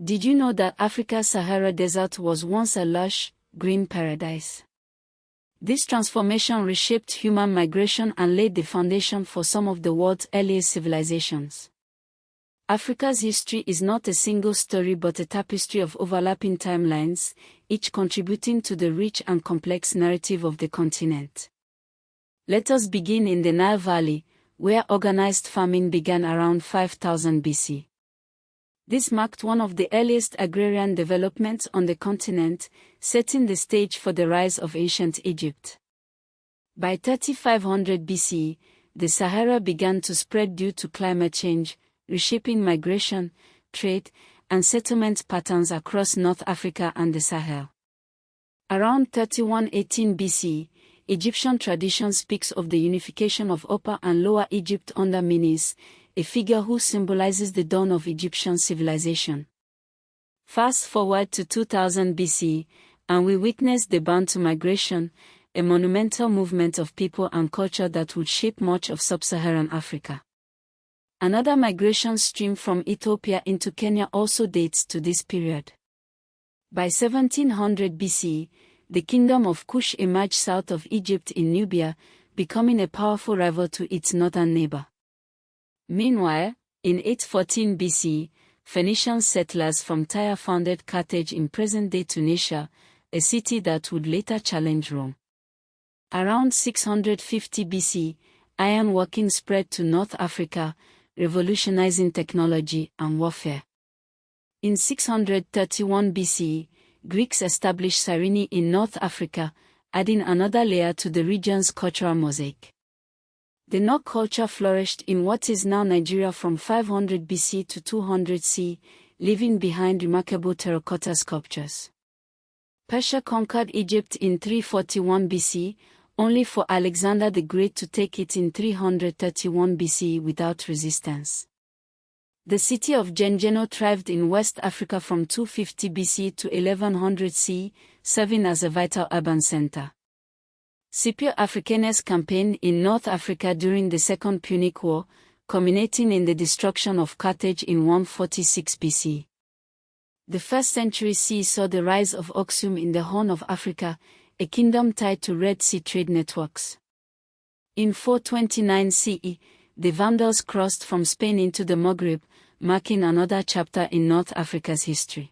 Did you know that Africa's Sahara Desert was once a lush, green paradise? This transformation reshaped human migration and laid the foundation for some of the world's earliest civilizations. Africa's history is not a single story but a tapestry of overlapping timelines, each contributing to the rich and complex narrative of the continent. Let us begin in the Nile Valley, where organized farming began around 5000 BC. This marked one of the earliest agrarian developments on the continent, setting the stage for the rise of ancient Egypt. By 3500 BC, the Sahara began to spread due to climate change, reshaping migration, trade, and settlement patterns across North Africa and the Sahel. Around 3118 BC, Egyptian tradition speaks of the unification of Upper and Lower Egypt under Menes, a figure who symbolizes the dawn of Egyptian civilization. Fast forward to 2000 BC, and we witness the Bantu migration, a monumental movement of people and culture that would shape much of sub-Saharan Africa. Another migration stream from Ethiopia into Kenya also dates to this period. By 1700 BC, the kingdom of Kush emerged south of Egypt in Nubia, becoming a powerful rival to its northern neighbor. Meanwhile, in 814 BC, Phoenician settlers from Tyre founded Carthage in present-day Tunisia, a city that would later challenge Rome. Around 650 BC, ironworking spread to North Africa, revolutionizing technology and warfare. In 631 BC, Greeks established Cyrene in North Africa, adding another layer to the region's cultural mosaic. The Nok culture flourished in what is now Nigeria from 500 BC to 200 CE, leaving behind remarkable terracotta sculptures. Persia conquered Egypt in 341 BC, only for Alexander the Great to take it in 331 BC without resistance. The city of Gengeno thrived in West Africa from 250 BC to 1100 CE, serving as a vital urban center. Scipio Africanus campaigned in North Africa during the Second Punic War, culminating in the destruction of Carthage in 146 BC. The 1st century CE saw the rise of Aksum in the Horn of Africa, a kingdom tied to Red Sea trade networks. In 429 CE, the Vandals crossed from Spain into the Maghreb, marking another chapter in North Africa's history.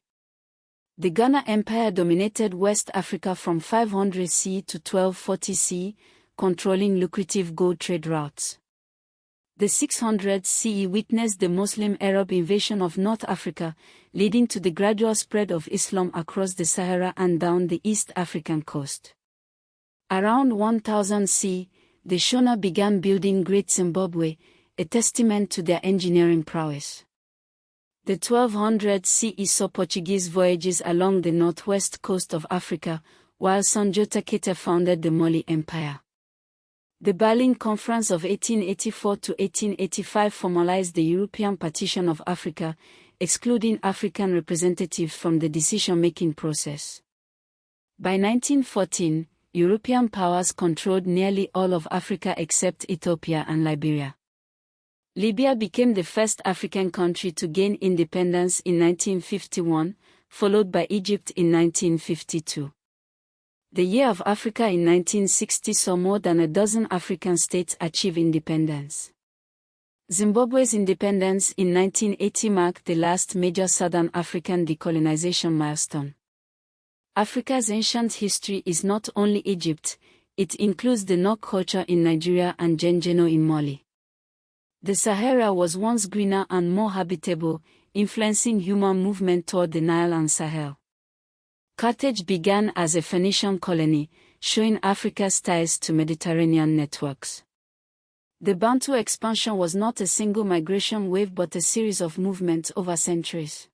The Ghana Empire dominated West Africa from 500 CE to 1240 CE, controlling lucrative gold trade routes. The 600s CE witnessed the Muslim-Arab invasion of North Africa, leading to the gradual spread of Islam across the Sahara and down the East African coast. Around 1000 CE, the Shona began building Great Zimbabwe, a testament to their engineering prowess. The 1200s CE saw Portuguese voyages along the northwest coast of Africa, while Sanjota Keita founded the Mali Empire. The Berlin Conference of 1884 to 1885 formalized the European partition of Africa, excluding African representatives from the decision-making process. By 1914, European powers controlled nearly all of Africa except Ethiopia and Liberia. Libya became the first African country to gain independence in 1951, followed by Egypt in 1952. The Year of Africa in 1960 saw more than a dozen African states achieve independence. Zimbabwe's independence in 1980 marked the last major Southern African decolonization milestone. Africa's ancient history is not only Egypt, it includes the Nok culture in Nigeria and Gengeno in Mali. The Sahara was once greener and more habitable, influencing human movement toward the Nile and Sahel. Carthage began as a Phoenician colony, showing Africa's ties to Mediterranean networks. The Bantu expansion was not a single migration wave but a series of movements over centuries.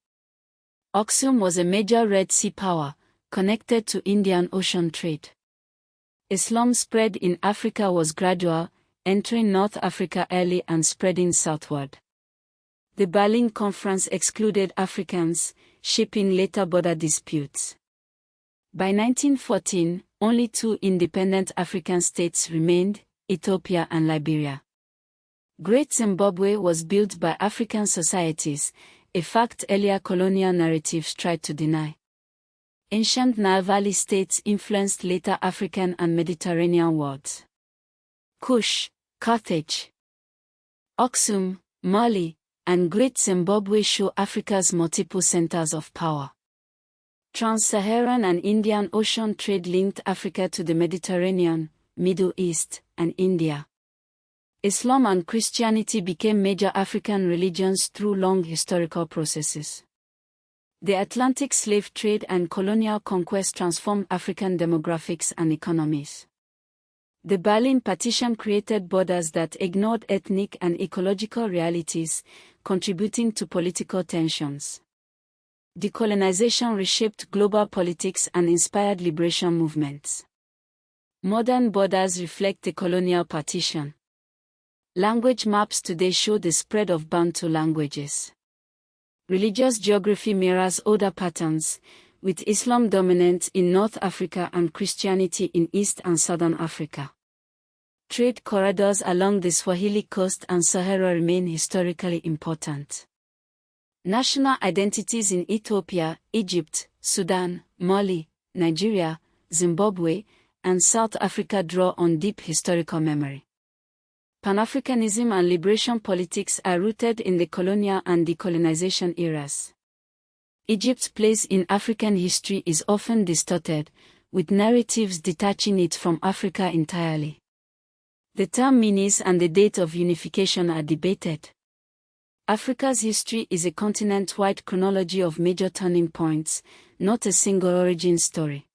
Aksum was a major Red Sea power, connected to Indian Ocean trade. Islam spread in Africa was gradual, entering North Africa early and spreading southward. The Berlin Conference excluded Africans, shaping later border disputes. By 1914, only two independent African states remained, Ethiopia and Liberia. Great Zimbabwe was built by African societies, a fact earlier colonial narratives tried to deny. Ancient Nile Valley states influenced later African and Mediterranean worlds. Kush, Carthage, Aksum, Mali, and Great Zimbabwe show Africa's multiple centers of power. Trans-Saharan and Indian Ocean trade linked Africa to the Mediterranean, Middle East, and India. Islam and Christianity became major African religions through long historical processes. The Atlantic slave trade and colonial conquest transformed African demographics and economies. The Berlin Partition created borders that ignored ethnic and ecological realities, contributing to political tensions. Decolonization reshaped global politics and inspired liberation movements. Modern borders reflect the colonial partition. Language maps today show the spread of Bantu languages. Religious geography mirrors older patterns, with Islam dominant in North Africa and Christianity in East and Southern Africa. Trade corridors along the Swahili coast and Sahara remain historically important. National identities in Ethiopia, Egypt, Sudan, Mali, Nigeria, Zimbabwe, and South Africa draw on deep historical memory. Pan-Africanism and liberation politics are rooted in the colonial and decolonization eras. Egypt's place in African history is often distorted, with narratives detaching it from Africa entirely. The term means and the date of unification are debated. Africa's history is a continent-wide chronology of major turning points, not a single origin story.